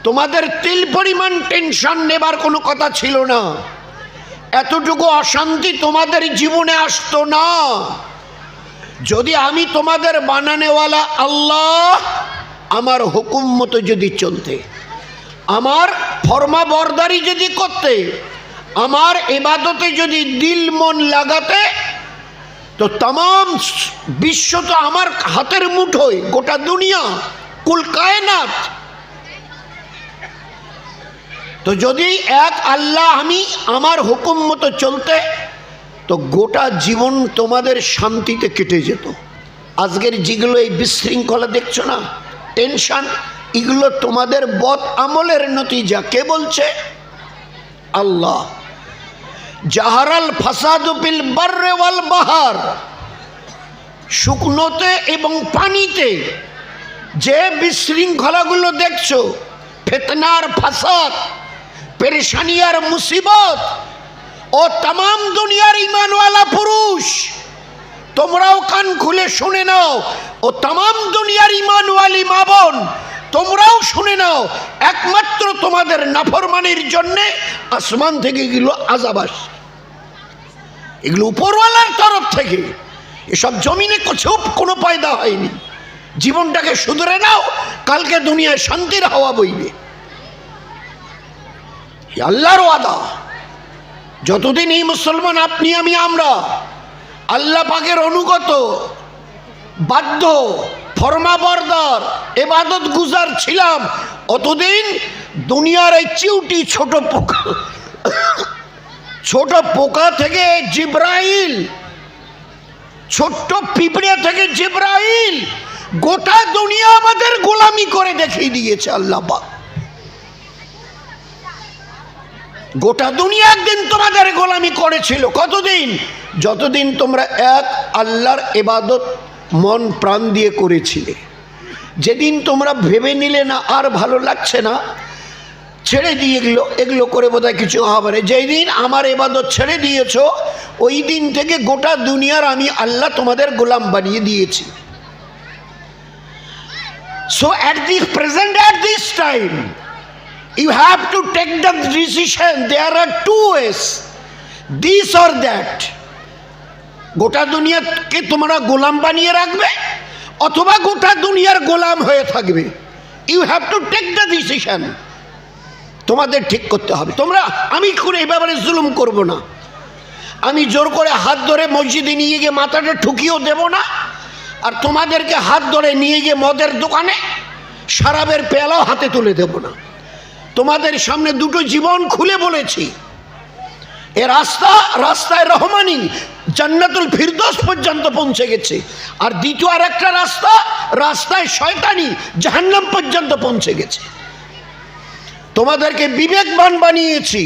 তোমাদের তিল পরিমাণ টেনশন নেবার কোনো কথা ছিল না, এতটুকু অশান্তি তোমাদের জীবনে আসতো না যদি আমি তোমাদের বানানেওয়ালা আল্লাহ আমার হুকুম মতো যদি চলতে, আমার ফরমা বরদারি যদি করতে, আমার ইবাদতে যদি দিল মন লাগাতে, তো तमाम বিশ্ব তো আমার হাতের মুঠোয়, গোটা দুনিয়া, কুল কায়নাত। তো যদি এক আল্লাহ আমি আমার হুকুম মতো চলতে, তো গোটা জীবন তোমাদের শান্তিতে কেটে যেত। আজকের যেগুলো এই বিশৃঙ্খলা দেখছো না, টেনশন, এগুলো তোমাদের বদ আমলের নতিজা। কে বলছে? আল্লাহ। জাহারাল ফাসাদু ফিল বাররি ওয়াল বাহার, শুকনোতে এবং পানিতে যে বিশৃঙ্খলাগুলো দেখছো, ফিতনার ফাসাদ, পেরেশানি আর মুসিবত, ও तमाम দুনিয়ার ঈমানওয়ালা পুরুষ তোমরাও কান খুলে শুনে নাও, ও तमाम দুনিয়ার ঈমানওয়ালি মা বোন তোমরাও শুনে নাও, একমাত্র তোমাদের নাফরমানির জন্য আসমান থেকে এগুলো আযাব আসে। এগুলো উপরওয়ালার তরফ থেকে, এসব জমিনে কোনো পয়দা হয়নি। জীবনটাকে শুধরে নাও, কালকে দুনিয়ায় শান্তির হাওয়া বইবে। আল্লাহর ওয়াদা। যতদিন এই মুসলমান আপনি আমি আমরা আল্লাহ পাকের অনুগত, বাধ্য, ফরমাবরদার, ইবাদত গুজার ছিলাম, অতদিন দুনিয়ার এই চিউটি ছোট পোকা থেকে জিব্রাইল, ছোট্ট পিঁপড়ে থেকে জিব্রাইল, গোটা দুনিয়া আমাদের গোলামি করে দেখিয়ে দিয়েছে আল্লাহ পাক। গোটা দুনিয়া একদিন তোমাদের গোলামি করেছিল। কতদিন? যতদিন তোমরা এক আল্লাহর ইবাদত মন প্রাণ দিয়ে করেছিলে। যেদিন তোমরা ভেবে নিলে না আর ভালো লাগছে না, ছেড়ে দিয়ে এগুলো করে বোধহয় কিছু হবে, যেই দিন আমার ইবাদত ছেড়ে দিয়েছো, ওই দিন থেকে গোটা দুনিয়ার আমি আল্লাহ তোমাদের গোলাম বানিয়ে দিয়েছি। So at this time you have to take the decision. There are two ways, this or that. গোটা দুনিয়াকে তোমরা গোলাম বানিয়ে রাখবে অথবা গোটা দুনিয়ার গোলাম হয়ে থাকবে। You have to take the decision. তোমাদের ঠিক করতে হবে। তোমরা, আমি করে এই ব্যাপারে জুলুম করব না, আমি জোর করে হাত ধরে মসজিদে নিয়ে গিয়ে মাথাটা ঠুকিয়েও দেব না, আর তোমাদেরকে হাত ধরে নিয়ে গিয়ে মদের দোকানে শরাবের পেয়ালাও হাতে তুলে দেব না। তোমাদের সামনে দুটো জীবন খুলে বলেছি, এ রাস্তায় রহমানি জান্নাতুল ফিরদৌস পর্যন্ত পৌঁছে গেছে, আর দ্বিতীয় আর একটা রাস্তায় শয়তানি জাহান্নাম পর্যন্ত পৌঁছে গেছে। তোমাদেরকে বিবেকবান বানিয়েছি।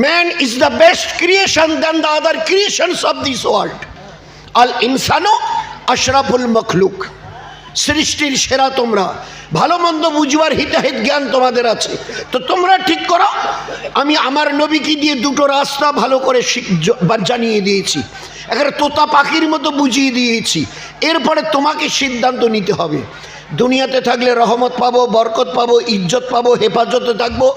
Man is the best creation than the other creations of this world. আল ইনসানু আশরাফুল মখলুক, সৃষ্টির সেরা তোমরা। ভালো মন্দ বুঝবার হিতাহিত জ্ঞান তোমাদের আছে, তো তোমরা ঠিক করো। আমি আমার নবীকে দিয়ে দুটো রাস্তা ভালো করে জানিয়ে দিয়েছি, এখানে তোতা পাখির মতো বুঝিয়ে দিয়েছি। এরপরে তোমাকে সিদ্ধান্ত নিতে হবে। দুনিয়াতে থাকলে রহমত পাবো, বরকত পাবো, ইজ্জত পাবো, হেফাজতে থাকবো,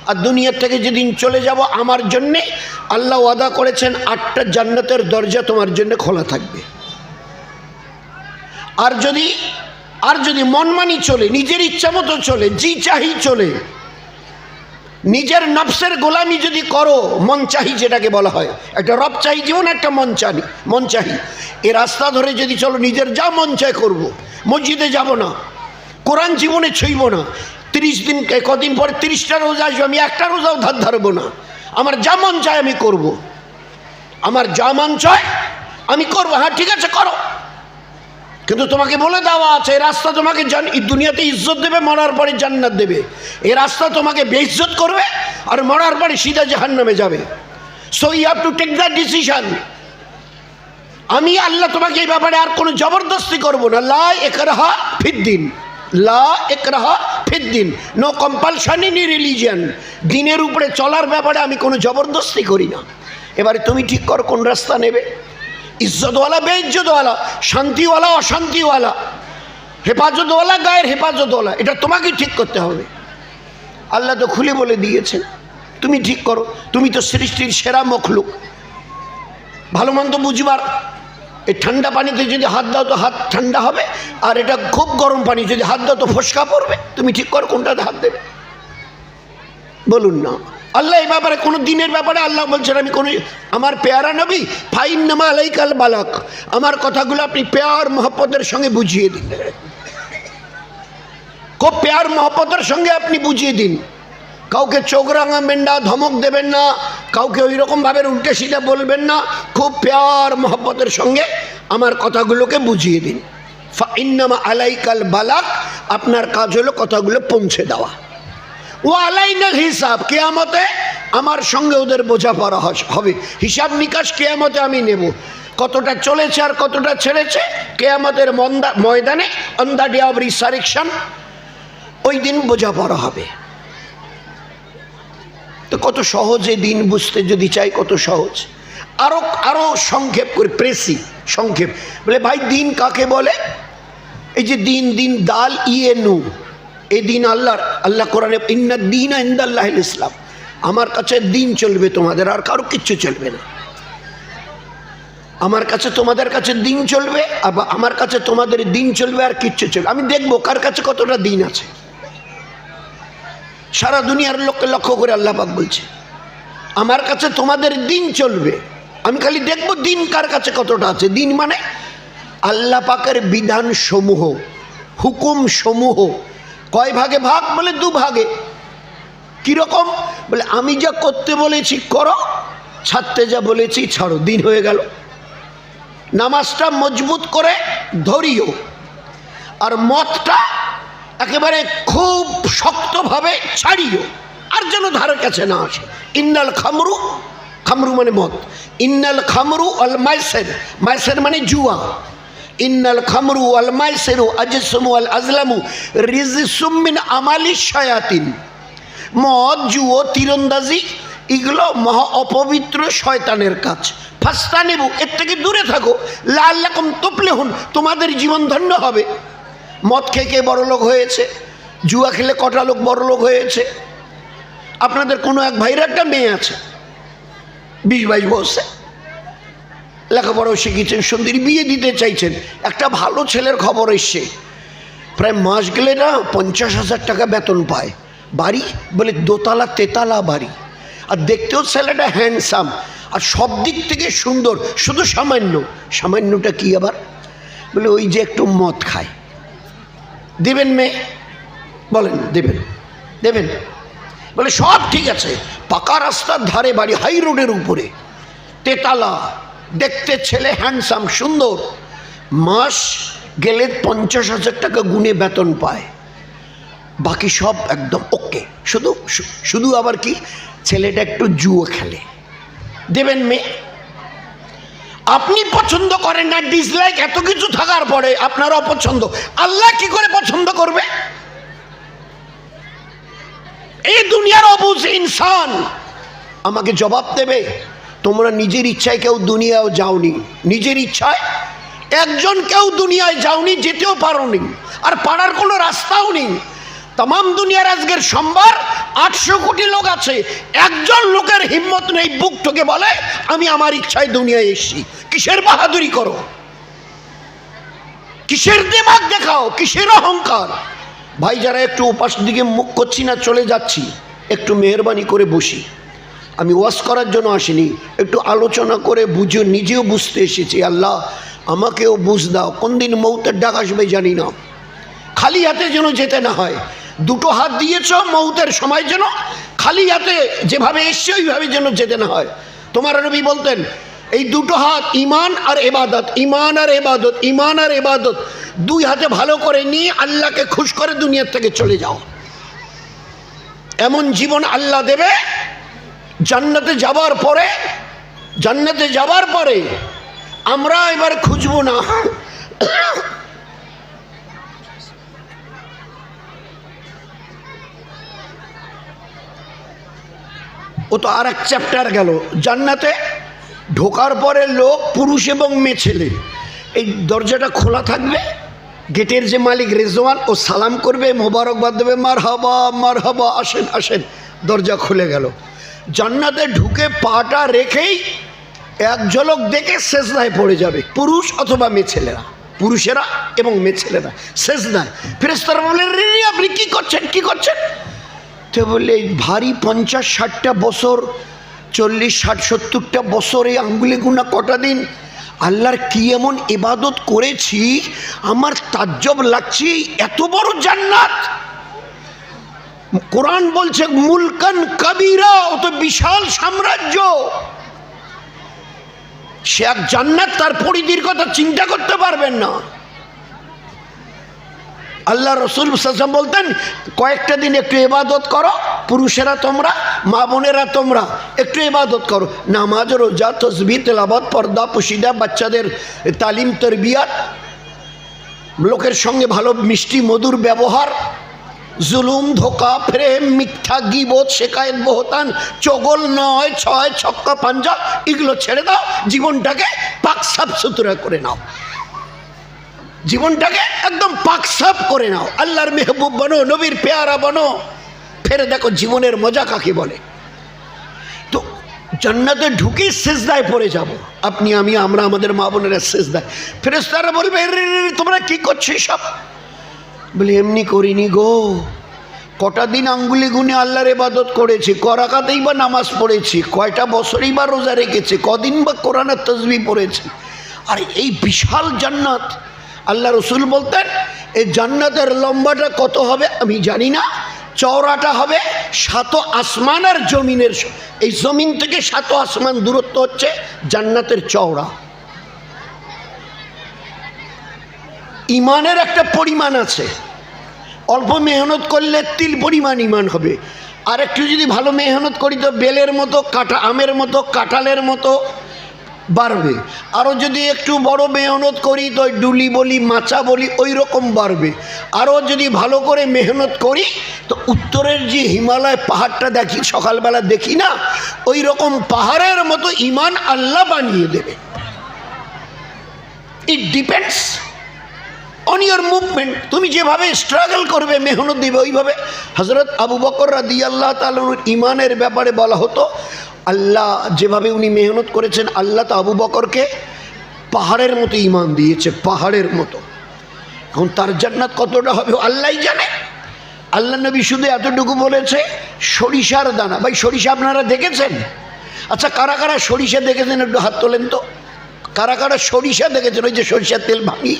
আর দুনিয়ার থেকে যেদিন চলে যাব, আমার জন্যে আল্লাহ ওয়াদা করেছেন 8টা জান্নাতের দরজা তোমার জন্য খোলা থাকবে। আর যদি মনমানি চলে, নিজের ইচ্ছা মতো চলে, জি চাহি চলে, নিজের নফসের গোলামি যদি করো, মন চাহি যেটাকে বলা হয়, একটা রব চাহি জীবন, একটা মন চাহি, এই রাস্তা ধরে যদি চলো, নিজের যা মন চায় করবো, মসজিদে যাব না, কোরআন জীবনে ছুঁইব না, 30 দিন, কদিন পরে 30টা রোজা আসবে, আমি একটা রোজাও ধার ধারবো না, আমার যা মন চায় আমি করব, আমার যা মন চায় আমি করবো। হ্যাঁ ঠিক আছে, করো, কিন্তু তোমাকে বলে দেওয়া আছে এই রাস্তা তোমাকে দুনিয়াতে ইজ্জত দেবে, মরার পরে জান্নাত দেবে। এই রাস্তা তোমাকে বেইজ্জত করবে আর মরার পরে সিধা জাহান্নামে যাবে। So you have to take the decision. আমি আল্লাহ তোমাকে এই ব্যাপারে আর কোনো জবরদস্তি করব না। লা ইকরাহা ফিদ্দিন, লা ইকরাহা ফিদ্দিন, নো কম্পালশন ইন রিলিজিয়ন। দিনের উপরে চলার ব্যাপারে আমি কোনো জবরদস্তি করি না। এবারে তুমি ঠিক করো কোন রাস্তা নেবে, ইজ্জতওয়ালা বেইজ্জতওয়ালা, শান্তিওয়ালা অশান্তিওয়ালা, হেফাজতওয়ালা গায়ের হেফাজতওয়ালা, এটা তোমাকে ঠিক করতে হবে। আল্লাহ তো খুলে বলে দিয়েছেন, তুমি ঠিক করো, তুমি তো সৃষ্টির সেরা মখলুক, ভালো মন্দ বুঝবার। এই ঠান্ডা পানিতে যদি হাত দাও তো হাত ঠান্ডা হবে, আর এটা খুব গরম পানি যদি হাত দাও তো ফসকা পড়বে, তুমি ঠিক করো কোনটাতে হাত দেবে, বলুন না। আল্লাহ এই ব্যাপারে কোনো দিনের ব্যাপারে আল্লাহ বলছেন আমি কোনো, আমার পেয়ারা নবী ফাইন্নামা আলাইকাল বালাক, আমার কথাগুলো আপনি পেয়ার মহব্বতের সঙ্গে বুঝিয়ে দিন, খুব পেয়ার মহব্বতের সঙ্গে আপনি বুঝিয়ে দিন। কাউকে চোখ রাঙা মেন্ডা ধমক দেবেন না, কাউকে ওই রকমভাবে উল্টে সিধা বলবেন না, খুব পেয়ার মহব্বতের সঙ্গে আমার কথাগুলোকে বুঝিয়ে দিন। ফাইন্নামা আলাইকাল বালাক, আপনার কাজ হলো কথাগুলো পৌঁছে দেওয়া। ও আলাইনাল হিসাব, কিয়ামতে আমার সঙ্গে ওদের বোঝাপড়া হবে, হিসাব নিকাশ কিয়ামতে আমি নেব, কতটা চলেছে আর কতটা ছেড়েছে কিয়ামতের ময়দানে, on the day of resurrection, ওই দিন বোঝাপড়া হবে। তো কত সহজে দিন বুঝতে যদি চাই, কত সহজ। আরো সংক্ষেপ করে, প্রেসি সংক্ষেপ বলে, ভাই দিন কাকে বলে? এই যে দিন, দিন দাল ইয়ে নু, এই দিন আল্লাহ কোরআনে ইন্না দীন ইনদাল্লাহিল ইসলাম, আমার কাছে দিন চলবে, তোমাদের আর কারো কিচ্ছু চলবে না। আমার কাছে তোমাদের কাছে দিন চলবে, আবার আমার কাছে তোমাদের দিন চলবে, আর কিচ্ছু চলবে। আমি দেখবো কার কাছে কতটা দিন আছে। সারা দুনিয়ার লোককে লক্ষ্য করে আল্লাহ পাক বলছে আমার কাছে তোমাদের দিন চলবে, আমি খালি দেখবো দিন কার কাছে কতটা আছে। দিন মানে আল্লাহ পাকের বিধান সমূহ, হুকুম সমূহ। কয় ভাগে ভাগ? বলে 2 ভাগে। কিরকম? বলে আমি যা করতে বলেছি করো, ছাড়তে যা বলেছি ছাড়ো, দিন হয়ে গেল। নামাজটা মজবুত করে ধরিও, আর মদটা একেবারে খুব শক্তভাবে ছাড়িও, আর যেন ধারের কাছে না আসে। ইন্নাল খামরু, খামরু মানে মদ, ইন্নাল খামরু আল মাইসের, মাইসের মানে জুয়া, ইন্নাল খামরু আল মাইসেরু আজসমু আল আজলামু রিজসুম মিন আমালিশ শায়াতিন। মদ, জুয়ো, তীরন্দাজি এগুলো মহা অপবিত্র শয়তানের কাজ। ফাস্তানিবু, এর থেকে দূরে থাকো, লাআল্লাকুম তুফলিহুন, তোমাদের জীবন ধন্য হবে। মদ খেয়ে কে বড়লোক হয়েছে? জুয়া খেলে কটা লোক বড়লোক হয়েছে? আপনাদের কোনো এক ভাইয়ের একটা মেয়ে আছে, 20-22 বছর, লেখাপড়াও শিখেছেন, সুন্দরী, বিয়ে দিতে চাইছেন। একটা ভালো ছেলের খবর এসছে, প্রায় মাস গেলে না 50,000 টাকা বেতন পায়, বাড়ি বলে 2তলা 3তলা বাড়ি, আর দেখতেও ছেলেটা হ্যান্ডসাম, আর সব দিক থেকে সুন্দর, শুধু সামান্যটা কি আবার? বলে ওই যে একটু মদ খায়। দেবেন মেয়ে? বলেন দেবেন? বলে সব ঠিক আছে, পাকা রাস্তার ধারে বাড়ি, হাই রোডের উপরে, 3তলা, দেখতে ছেলে হ্যান্ডসাম সুন্দর, মাস গেলে 50,000 টাকা গুনে বেতন পায়, বাকি সব একদম ওকে। শুধু আবার কি, ছেলেটা একটু জুয়ো খেলে। দেবেন মেয়ে? আপনি পছন্দ করেন না, ডিসলাইক এত কিছু থাকার পরে আপনার অপছন্দ, আল্লাহ কি করে পছন্দ করবে? এই দুনিয়ার অবুঝ ইনসান আমাকে জবাব দেবে। তোমরা নিজের ইচ্ছায় কেউ দুনিয়াও যাওনি, নিজের ইচ্ছায় একজন কেউ দুনিয়ায় যাওনি, যেতেও পারোনি, আর পারার কোনো রাস্তাও নেই। তাম দুনিয়ার আজকের সোমবার 800 কোটি লোক আছে, একজন লোকের হিম্মত নেই বুক ঠকে বলে আমি আমার ইচ্ছায় দুনিয়ায় এসেছি। কিসের বাহাদুরি করো? কিসের দিমাগ দেখাও? কিসের অহংকার? ভাই যারা একটু উপাস দিকে মুখ করছি না, চলে যাচ্ছি, একটু মেহরবানি করে বসি। আমি ওয়াজ করার জন্য আসিনি, একটু আলোচনা করে বুঝে নিজেও বুঝতে এসেছি। আল্লাহ আমাকেও বুঝ দাও, কোন দিন মৌতের ডাক আসবে জানি না, খালি হাতে যেন যেতে না হয়। 2টো হাত দিয়েছ মৌতের সময়, যেন খালি হাতে যেভাবে এসছে ওইভাবে যেন যেতে না হয়। তোমার নবী বলতেন এই 2টো হাত ঈমান আর ইবাদত, ঈমান আর ইবাদত, ঈমান আর ইবাদত, 2 হাতে ভালো করে নিয়ে আল্লাহকে খুশ করে দুনিয়ার থেকে চলে যাও। এমন জীবন আল্লাহ দেবে জান্নাতে যাবার পরে আমরা এবার খুঁজবো না। ও তো আর এক চ্যাপ্টার গেল। জান্নাতে ঢোকার পরে লোক, পুরুষ এবং মেয়ে ছেলে, এই দরজাটা খোলা থাকবে, গেটের যে মালিক রেজওয়ান, ও সালাম করবে, মোবারকবাদ দেবে, মার হাবা, আসেন আসেন, দরজা খুলে গেল। জান্নাতে ঢুকে পাটা রেখেই এক ঝলক দেখে সেজদায় পড়ে যাবে, পুরুষ অথবা মেয়ে ছেলেরা, পুরুষেরা এবং মেয়ে ছেলেরা সেজদায়। ফেরেশতারা বললেন, রে আপনি কি করছেন, কি করছেন? তো বললে, ভারী 50-60টা বছর, 40-60-70টা বছর এই আঙ্গুলে গুনা কটা দিন আল্লাহর কি এমন ইবাদত করেছি, আমার তাজ্জব লাগছে, এত বড় জান্নাত। কোরআন বলছে মুলকান কাবীরা, অত বিশাল সাম্রাজ্য, সে এক জান্নাত, তার পরিধির কথা চিন্তা করতে পারবেন না। আল্লাহ রসুল সাল্লাল্লাহু বলতেন, কয়েকটা দিন একটু ইবাদত করো, পুরুষেরা তোমরা, মা বোনেরা তোমরা একটু ইবাদত করো, নামাজ, রোজা, তাসবিহ, তেলাওয়াত, পর্দা, পুশিদা, বাচ্চাদের তালিম, তরবিয়াত, লোকের সঙ্গে ভালো মিষ্টি মধুর ব্যবহার, জুলুম, ধোকা, প্রেম, মিথ্যা, গীবত, শেকায়েত, বহতান, চগল, নয়, ছয়, ছক্কা, পাঞ্জা, এগুলো ছেড়ে দাও, জীবনটাকে পাক সাফ সুতরা করে নাও, জীবনটাকে একদম পাক সাফ করে নাও, আল্লাহর মেহবুব বনো, নবীর পেয়ারা বনো, ফের দেখো জীবনের মজা কাকে বলে। তো জান্নাতে ঢুকেই সেজদায় পড়ে যাব, আপনি, আমি, আমরা, আমাদের মা বোনেরা সেজদায়। ফেরেশতারা বলবে, তোমরা কি করছো সব? বলে, এমনি করিনি গো, কটা দিন আঙ্গুলি গুনে আল্লাহর ইবাদত করেছি, করাকাতেই বা নামাজ পড়েছি, কয়টা বছরই বা রোজা রেখেছি, কদিন বা কোরআনের তাসবিহ পড়েছি। আর এই বিশাল জান্নাত, আল্লাহ রসুল বলতেন, এই জান্নাতের লম্বাটা কত হবে আমি জানি না, চওড়াটা হবে 7 আসমান আর জমিনের, এই জমিন থেকে 7 আসমান দূরত্ব হচ্ছে জান্নাতের চওড়া। ইমানের একটা পরিমাণ আছে, অল্প মেহনত করলে তিল পরিমাণ ইমান হবে, আর একটু যদি ভালো মেহনত করি তো বেলের মতো, আমের মতো, কাঁঠালের মতো বাড়বে, আরও যদি একটু বড় মেহনত করি তো ডুলি বলি, মাচা বলি, ওই রকম বাড়বে। আরও যদি ভালো করে মেহনত করি তো উত্তরের যে হিমালয় পাহাড়টা দেখি, সকালবেলা দেখি না, ওই রকম পাহাড়ের মতো ইমান আল্লাহ বানিয়ে দেবে। It depends on your movement, তুমি যেভাবে স্ট্রাগল করবে, মেহনত দিবে, ওইভাবে। হজরত আবু বকর রাদিয়াল্লাহু তাআলা ইমানের ব্যাপারে বলা হতো, আল্লাহ যেভাবে উনি মেহনত করেছেন, আল্লাহ তো আবু বকরকে পাহাড়ের মতো ইমান দিয়েছে, পাহাড়ের মতো। এখন তার জান্নাত কতটা হবে আল্লাহই জানে। আল্লাহ নবী শুধু এতটুকু বলেছে, সরিষার দানা। ভাই, সরিষা আপনারা দেখেছেন? আচ্ছা, কারা কারা সরিষা দেখেছেন একটু হাত তোলেন তো। কারা কারা সরিষা দেখেছেন? ওই যে সরিষার তেল ভাঙি,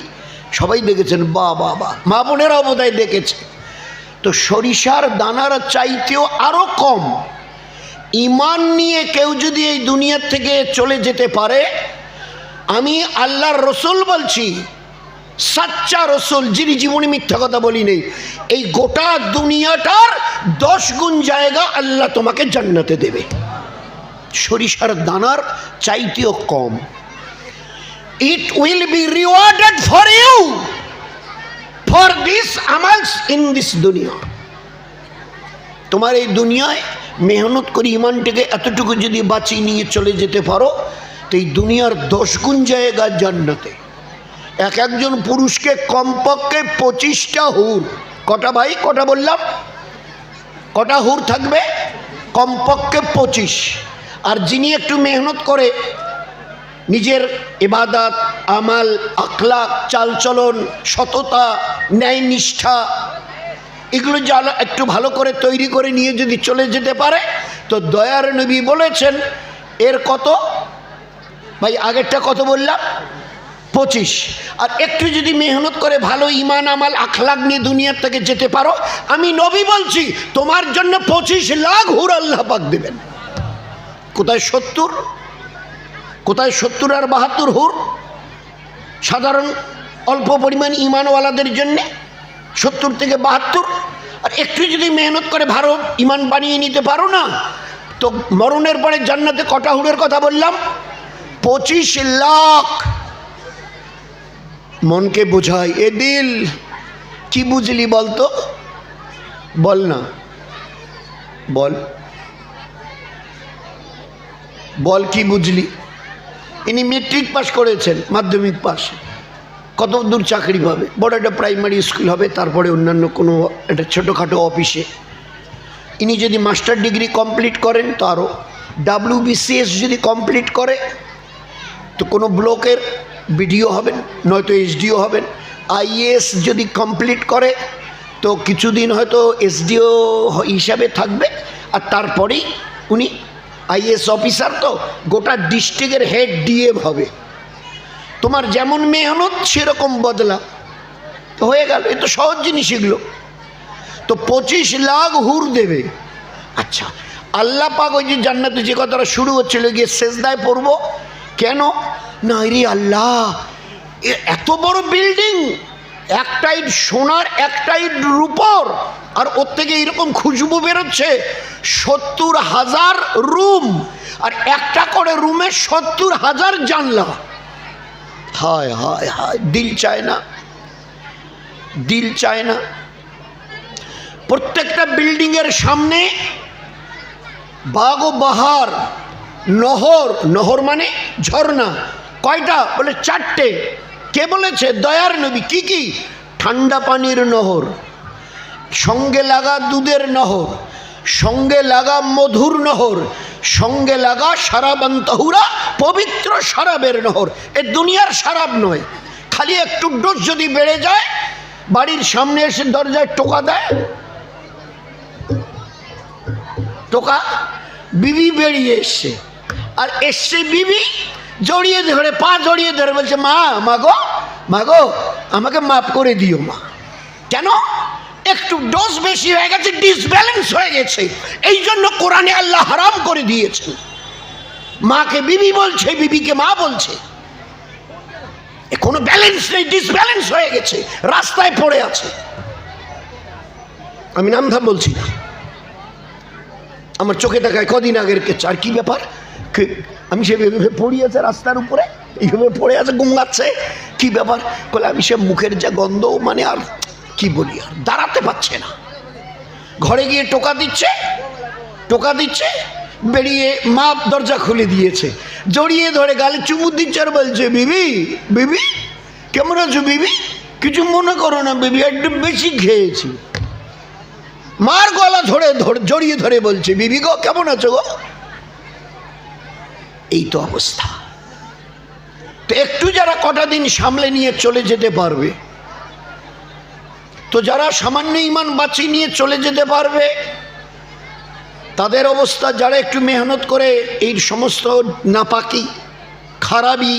সবাই দেখেছেন? বা বা বা, মা বোনেরাও বোধহয় দেখেছে। তো সরিষার দানার চাইতেও আরও কম ইমান নিয়ে কেউ যদি এই দুনিয়ার থেকে চলে যেতে পারে, আমি আল্লাহর রসুল বলছি, সাচ্চা রসুল, যিনি জীবনে মিথ্যা কথা বলি নেই, এই গোটা দুনিয়াটার 10 গুণ জায়গা আল্লাহ তোমাকে জান্নাতে দেবে, সরিষার দানার চাইতেও কম। It will be rewarded for you for this amals in this dunya. তোমার এই দুনিয়ায় মেহনত করে ইমানটাকে এতটুকু যদি বাঁচিয়ে নিয়ে চলে যেতে পারো, তো এই দুনিয়ার 10 গুণ জায়গা জান্নাতে। একজন পুরুষকে কমপক্ষে 25টা হুর, কটা ভাই, কটা বললাম, কটা হুর থাকবে? কমপক্ষে 25। আর যিনি একটু মেহনত করে নিজের ইবাদত, আমাল, আখলাক, চালচলন, সততা, ন্যায় নিষ্ঠা, এগুলো যা একটু ভালো করে তৈরি করে নিয়ে যদি চলে যেতে পারে, তো দয়ার নবী বলেছেন এর কত ভাই, আগেরটা কত বললাম? 25। আর একটু যদি মেহনত করে ভালো ইমান, আমাল, আখলাক নিয়ে দুনিয়ার থেকে যেতে পারো, আমি নবী বলছি তোমার জন্য 25 লাখ হুর আল্লাহ পাক দেবেন। কোথায় 70, কোথায় 70 আর 72 হুর সাধারণ অল্প পরিমাণ ইমানওয়ালাদের জন্যে, 70 থেকে 72। আর একটু যদি মেহনত করে ভালো ইমান বানিয়ে নিতে পারো না, তো মরণের পরে জান্নাতে কটা হুরের কথা বললাম? 25 লাখ। মনকে বোঝাই, এ দিল কি বুঝলি বলতো, বল না, বল বল কি বুঝলি? ইনি মেট্রিক পাস করেছেন, মাধ্যমিক পাস, কত দূর চাকরি পাবে? বড় একটা প্রাইমারি স্কুল হবে, তারপরে অন্যান্য কোনো একটা ছোটোখাটো অফিসে। ইনি যদি মাস্টার ডিগ্রি কমপ্লিট করেন তো আরও, WBCS যদি কমপ্লিট করে তো কোনো ব্লকের বিডিও হবেন, নয়তো SDO হবেন। IAS যদি কমপ্লিট করে তো কিছুদিন হয়তো SDO হিসাবে থাকবে, আর তারপরেই উনি IAS অফিসার, তো গোটা ডিস্ট্রিক্টের হেড DM হবে। তোমার যেমন মেহনত সেরকম বদলা, তো হয়ে গেল। এ তো সহজ জিনিস এগুলো। তো 25 লাখ হুর দেবে। আচ্ছা, আল্লাহ পাক ওই যে জান্নাতে যে কথাটা শুরু হচ্ছিল গিয়ে সেজদায় পড়বো কেন না, রে আল্লাহ এত বড় বিল্ডিং, একটা ইট সোনার একটা ইট রূপোর, আর ওর থেকে এরকম খুশবু বেরোচ্ছে, 70,000 রুম, আর একটা করে রুমে 70,000 জানলা। হায় হায় হায়, দিল চায় না, দিল চায় না। প্রত্যেকটা বিল্ডিং এর সামনে বাগ ও বাহার, নহর, নহর মানে ঝর্ণা। কয়টা? বলে 4টে। কে বলেছে? দয়ার নবী। কি কি? ঠান্ডা পানির নহর, সঙ্গে লাগা দুধের নহর, সঙ্গে লাগা মধুর নহর, সঙ্গে লাগা শারাবান তাহুরা, পবিত্র শরাবের নহর। এ দুনিয়ার শরাব নয়। খালি একটু ডোজ যদি বেড়ে যায়, বাড়ির সামনে এসে দরজায় টোকা দেয়, টোকা, বিবি বেরিয়ে এসছে, আর এসছে বিবি জড়িয়ে ধরে, পা জড়িয়ে ধরে বলছে, মা, মাগো, মাগো, আমাকে মাফ করে দিও মা। কেন? একটু ডোজ বেশি হয়ে গেছে, ডিসব্যালেন্স হয়ে গেছে, এই জন্য কোরআনে আল্লাহ হারাম করে দিয়েছেন। মাকে বিবি বলছে, বিবিকে মা বলছে, কোনো ব্যালেন্স নেই, ডিসব্যালেন্স হয়ে গেছে, রাস্তায় পড়ে আছে। আমি নামধাম বলছি না, আমার চোখে দেখায় কদিন আগের কেস। আর কি ব্যাপার? আমি সেভাবে পড়ে আছে রাস্তার উপরে, এইভাবে পড়ে আছে, গুমগাচ্ছে। কি ব্যাপার? বলে আমি সে মুখের যা গন্ধ, মানে আর কি বলি, আর দাঁড়াতে পারছে না। ঘরে গিয়ে টোকা দিচ্ছে, টোকা দিচ্ছে, বেরিয়ে মা দরজা খুলে দিয়েছে, জড়িয়ে ধরে গালে চুমু দিচ্ছে, আর বলছে, বিবি, বিবি কেমন আছো বিবি? কিছু মনে করো না বিবি, একটু বেশি খেয়েছি। মার গলা ধরে জড়িয়ে ধরে বলছে, বিবি গো কেমন আছো গো? এই তো অবস্থা। তো একটু যারা কটা দিন সামলে নিয়ে চলে যেতে পারবে, তো যারা সামান্য ঈমান বাঁচিয়ে নিয়ে চলে যেতে পারবে, তাদের অবস্থা, যারা একটু মেহনত করে এই সমস্ত নাপাকি, খারাপি,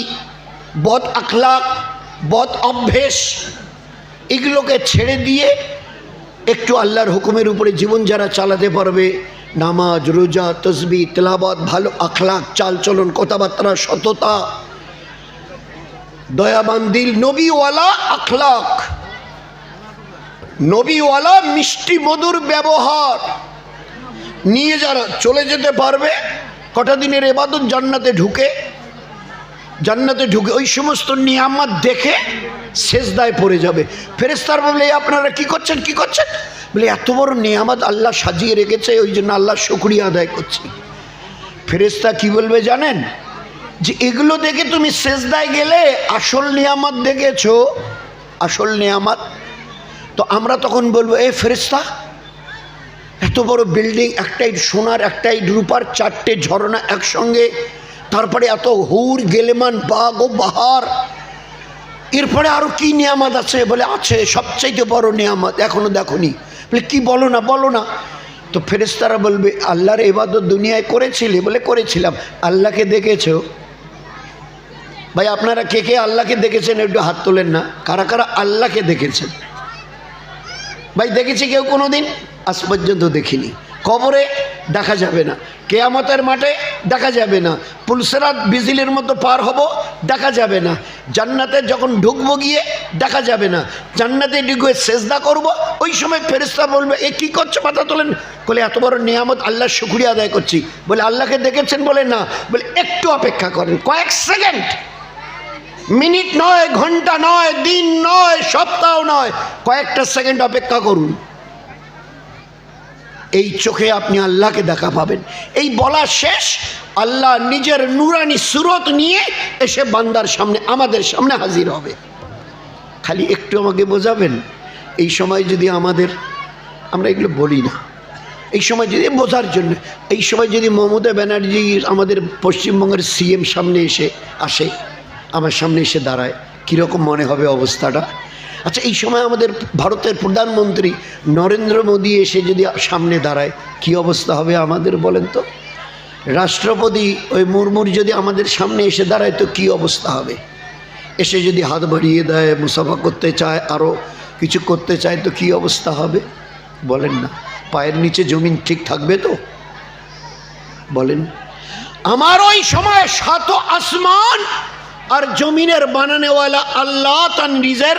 বদ আখলাক, বদ অভ্যেস, এগুলোকে ছেড়ে দিয়ে একটু আল্লাহর হুকুমের উপরে জীবন যারা চালাতে পারবে, নামাজ, রোজা, তসবিহ, তেলাওয়াত, ভালো আখলাক, চালচলন, কথাবার্তা, সততা, দয়াবান দিল, নবীওয়ালা আখলাক, নবীওয়ালা মিষ্টি মধুর ব্যবহার নিয়ে যারা চলে যেতে পারবে, কটা দিনের ইবাদত, জান্নাতে ঢুকে, জান্নাতে ঢুকে ওই সমস্ত নিয়ামত দেখে সেজদায় পড়ে যাবে। ফেরেশতারা বলে, আপনারা কি করছেন, কি করছেন? বলে, এত বড় নিয়ামত আল্লাহ সাজিয়ে রেখেছে, ওই জন্য আল্লাহর শুকরিয়া আদায় করছি। ফেরেশতা কি বলবে জানেন? যে এগুলো দেখে তুমি সেজদায় গেলে, আসল নিয়ামত দেখেছো, আসল নিয়ামত। তো আমরা তখন বলবো, এ ফেরেশতা, এত বড় বিল্ডিং, একটাই সোনার, একটাই রূপার, 4টে ঝর্ণা একসঙ্গে, তারপরে এত হুর গেলেমান, বাগ ও বাহার, এরপরে আরো কি নিয়ামত আছে? বলে, আছে, সবচাইতে বড় নিয়ামত এখনো দেখোনি। বলে, কি? বলো না, বলো না। তো ফেরেশতারা বলবে, আল্লাহর ইবাদত দুনিয়ায় করেছিলে? বলে, করেছিলাম। আল্লাহকে দেখেছো? ভাই আপনারা কে কে আল্লাহকে দেখেছেন একটু হাত তোলেন না। কারা কারা আল্লাহকে দেখেছেন? ভাই দেখেছি কেউ কোনোদিন? আজ পর্যন্ত দেখিনি। কবরে দেখা যাবে না, কিয়ামতের মাঠে দেখা যাবে না, পুলসেরাত বিজলির মতো পার হব, দেখা যাবে না, জান্নাতে যখন ঢুকবো গিয়ে দেখা যাবে না, জান্নাতে ঢুকে সেজদা করব, ওই সময় ফেরেশতা বলবে, এ কি করছে? মাথা তোলেন। বলে, এত বড় নিয়ামত, আল্লাহর শুকরিয়া আদায় করছি। বলে, আল্লাহকে দেখেছেন? বলে, না। বলে, একটু অপেক্ষা করেন, কয়েক সেকেন্ড, মিনিট নয়, ঘন্টা নয়, দিন নয়, সপ্তাহ নয়, কয়েকটা সেকেন্ড অপেক্ষা করুন, এই চোখে আপনি আল্লাহকে দেখা পাবেন। এই বলা শেষ, আল্লাহ নিজের নূরানি সুরত নিয়ে এসে বান্দার সামনে, আমাদের সামনে হাজির হবে। খালি একটু আমাকে বোঝাবেন। এই সময় যদি আমাদের, আমরা এগুলো বলি না, এই সময় যদি বোঝার জন্য, এই সময় যদি মমতা ব্যানার্জি আমাদের পশ্চিমবঙ্গের সিএম সামনে আসে, আমার সামনে এসে দাঁড়ায়, কীরকম মনে হবে অবস্থাটা? আচ্ছা, এই সময় আমাদের ভারতের প্রধানমন্ত্রী নরেন্দ্র মোদী এসে যদি সামনে দাঁড়ায়, কি অবস্থা হবে আমাদের বলেন তো? রাষ্ট্রপতি ওই মুর্মুর যদি আমাদের সামনে এসে দাঁড়ায়, তো কি অবস্থা হবে? এসে যদি হাত বাড়িয়ে দেয়, মুসাফা করতে চায়, আরও কিছু করতে চায়, তো কি অবস্থা হবে বলেন না? পায়ের নিচে জমিন ঠিক থাকবে তো? বলেন। আমার ওই সময় সাত আসমান আর জমিনের বানানেওয়ালা আল্লাহ তার নিজের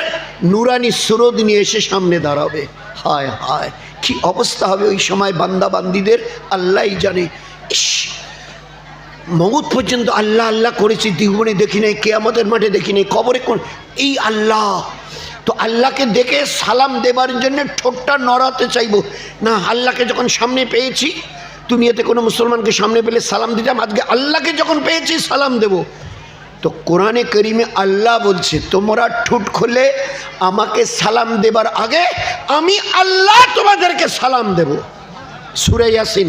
নুরানি সুরত নিয়ে এসে সামনে দাঁড়াবে। হায় হায়, কি অবস্থা হবে ওই সময় বান্দা বান্দিদের, আল্লাহই জানে। ইস, মওত পর্যন্ত আল্লাহ আল্লাহ করেছি, জীবনে দেখি নাই, কিয়ামতের মাঠে দেখি নাই, কবরে কোন এই আল্লাহ। তো আল্লাহকে দেখে সালাম দেবার জন্য ঠোঁটটা নড়াতে চাইবো না। আল্লাহকে যখন সামনে পেয়েছি, দুনিয়াতে কোনো মুসলমানকে সামনে পেলে সালাম দিতাম, আজকে আল্লাহকে যখন পেয়েছি সালাম দেব। তো কোরআনে কারিমে আল্লাহ বলছে, তোমরা ঠোঁট খুলে আমাকে সালাম দেবার আগে আমি আল্লাহ তোমাদেরকে সালাম দেব। সূরা ইয়াসিন,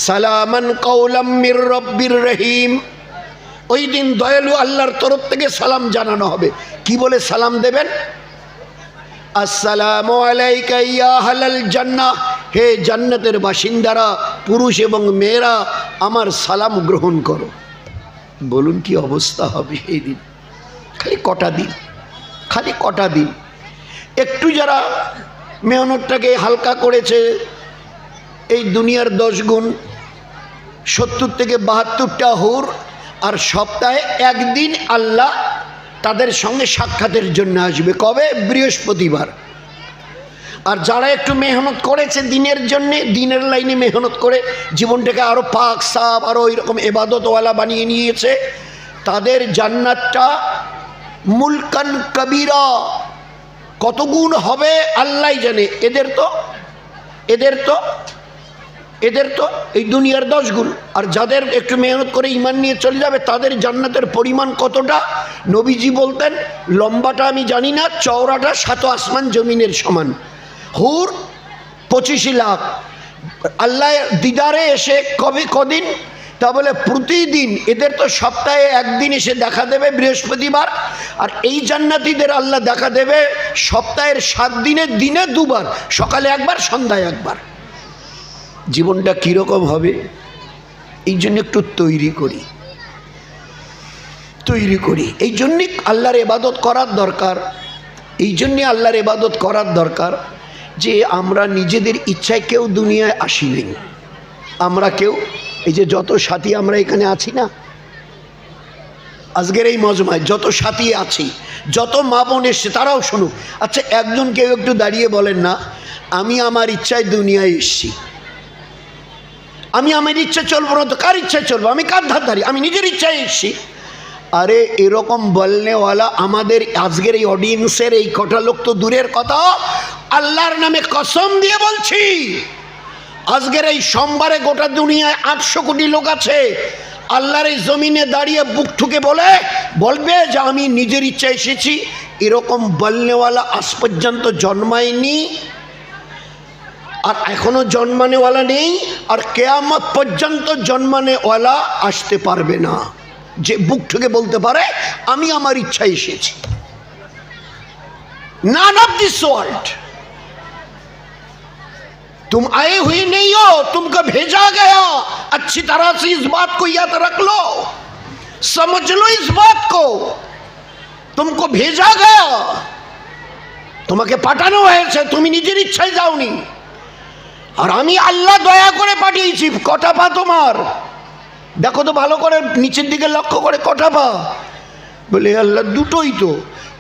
সালামান কাওলাম মির রব্বির রহিম। ওই দিন দয়ালু আল্লাহর তরফ থেকে সালাম জানানো হবে। কি বলে সালাম দেবেন? আসসালামু আলাইকা ইয়া আহলাল জান্নাহ, হে জান্নাতের বাসিন্দারা, পুরুষ এবং মেয়েরা, আমার সালাম গ্রহণ করো। বলুন কি অবস্থা হবে এই দিন? খালি কটা দিন, খালি কটা দিন। একটু যারা মেহনতটাকে হালকা করেছে, এই দুনিয়ার 10 গুণ, 70 থেকে 72টা হুর, আর সপ্তাহে একদিন আল্লাহ তাদের সঙ্গে সাক্ষাতের জন্য আসবে। কবে? বৃহস্পতিবার। আর যারা একটু মেহনত করেছে দিনের জন্যে, দিনের লাইনে মেহনত করে জীবনটাকে আরও পাক সাফ, আরও ওইরকম এবাদতওয়ালা বানিয়ে নিয়েছে, তাদের জান্নাতটা মুলকান কবিরা কত গুণ হবে আল্লাহ জানে। এদের তো এই দুনিয়ার 10 গুণ। আর যাদের একটু মেহনত করে ঈমান নিয়ে চলে যাবে, তাদের জান্নাতের পরিমাণ কতটা? নবীজি বলতেন, লম্বাটা আমি জানি না, চওড়াটা 7 আসমান জমিনের সমান। হুর 25 লাখ। আল্লাহ দিদারে এসে কদিন? তা বলে প্রতিদিন। এদের তো সপ্তাহে একদিন এসে দেখা দেবে, বৃহস্পতিবার। আর এই জান্নাতীদের আল্লাহ দেখা দেবে সপ্তাহের 7 দিনের দিনে 2 বার, সকালে একবার, সন্ধ্যায় একবার। জীবনটা কীরকম হবে? এই জন্য একটু তৈরি করি। এই জন্যে আল্লাহর ইবাদত করার দরকার। এই জন্যে আল্লাহর ইবাদত করার দরকার যে আমরা নিজেদের ইচ্ছায় কেউ দুনিয়ায় আসি নাই। আমরা কেউ, এই যে যত সাথী আমরা এখানে আছি না, আজকের এই মজমায় যত সাথী আছি, যত মা বোন এসছে, তারাও শুনুক। আচ্ছা, একজন কেউ একটু দাঁড়িয়ে বলেন না, আমি আমার ইচ্ছায় দুনিয়ায় এসছি, আমি আমার ইচ্ছা চলবো না তো কার ইচ্ছায় চলবো? আমি কার ধারধারি? আমি নিজের ইচ্ছায় এসছি। আরে এরকম বলনেওয়ালা আমাদের আজকের এই অডিয়েন্সের এই কটা লোক তো দূরের কথা, আল্লাহর নামে কসম দিয়ে বলছি, আজকের এই সোমবারে গোটা দুনিয়ায় 800 কোটি লোক আছে। আল্লাহর এই জমিনে দাঁড়িয়ে বুক ঠুকে বলবে যে আমি নিজের ইচ্ছায় এসেছি। এরকম বলনেওয়ালা আজ পর্যন্ত জন্মায়নি, আর এখনো জন্মানেওয়ালা নেই, আর কিয়ামত পর্যন্ত জন্মানেওয়ালা আসতে পারবে না যে বুক থেকে বলতে পারে আমি আমার ইচ্ছায় এসেছি। None of this world। तुम आए हुए नहीं हो, तुमको भेजा गया। अच्छी तरह से इस बात को याद रख लो, समझ लो इस बात को। तुमको भेजा गया, তোমাকে পাঠানো হয়েছে, তুমি নিজের ইচ্ছায় যাওনি। আর আমি আল্লাহ দয়া করে পাঠিয়েছি। কটা পা তোমার? দেখো তো ভালো করে, নিচের দিকে লক্ষ্য করে, কটা পা? বলে আল্লাহ দুটোই তো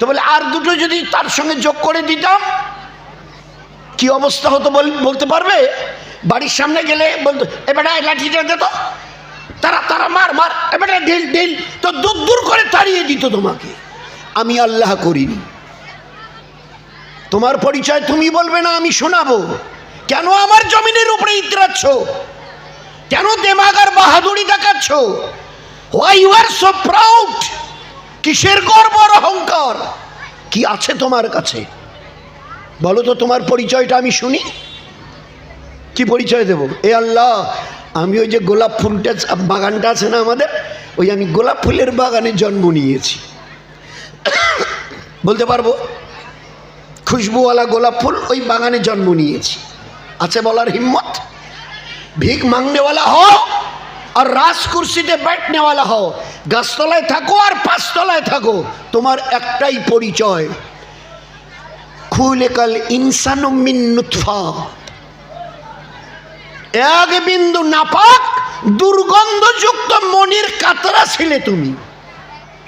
বলে আর দুটো যদি তার সঙ্গে যোগ করে দিতাম কি অবস্থা হতো বলতে পারবে? বাড়ির সামনে গেলে বলতো, এবারে লাঠিটা দে তো, তারা মার, এবারে ঢিল, তো দূর করে তাড়িয়ে দিত তোমাকে। আমি আল্লাহ করিনি। তোমার পরিচয় তুমি বলবে না, আমি শোনাবো। কেন আমার জমিনের উপরে ইতরাচ্ছ? কেন দেমাগ আর বাহাদুরি দেখাচ্ছ? Why you are so proud? কিসের গর্ব আর অহংকার? কি আছে তোমার কাছে বলো তো, তোমার পরিচয়টা আমি শুনি। কি পরিচয় দেব? এ আল্লাহ, আমি ওই যে গোলাপ ফুলটা বাগানটা আছে না আমাদের, ওই আমি গোলাপ ফুলের বাগানে জন্ম নিয়েছি বলতে পারবো। খুশবুওয়ালা গোলাপ ফুল, ওই বাগানে জন্ম নিয়েছি, আছে বলার হিম্মত? ভিক মাংনেওয়ালা হও আর রাজ কুর্সিতে बैठनेवाला হও, গাছতলায় থাকো আর পাঁচতলায় থাকো, তোমার একটাই পরিচয়, খুলিকাল ইনসানু মিন নুতফা, এক বিন্দু নাপাক দুর্গন্ধযুক্ত মনির কাতরা ছিলে তুমি।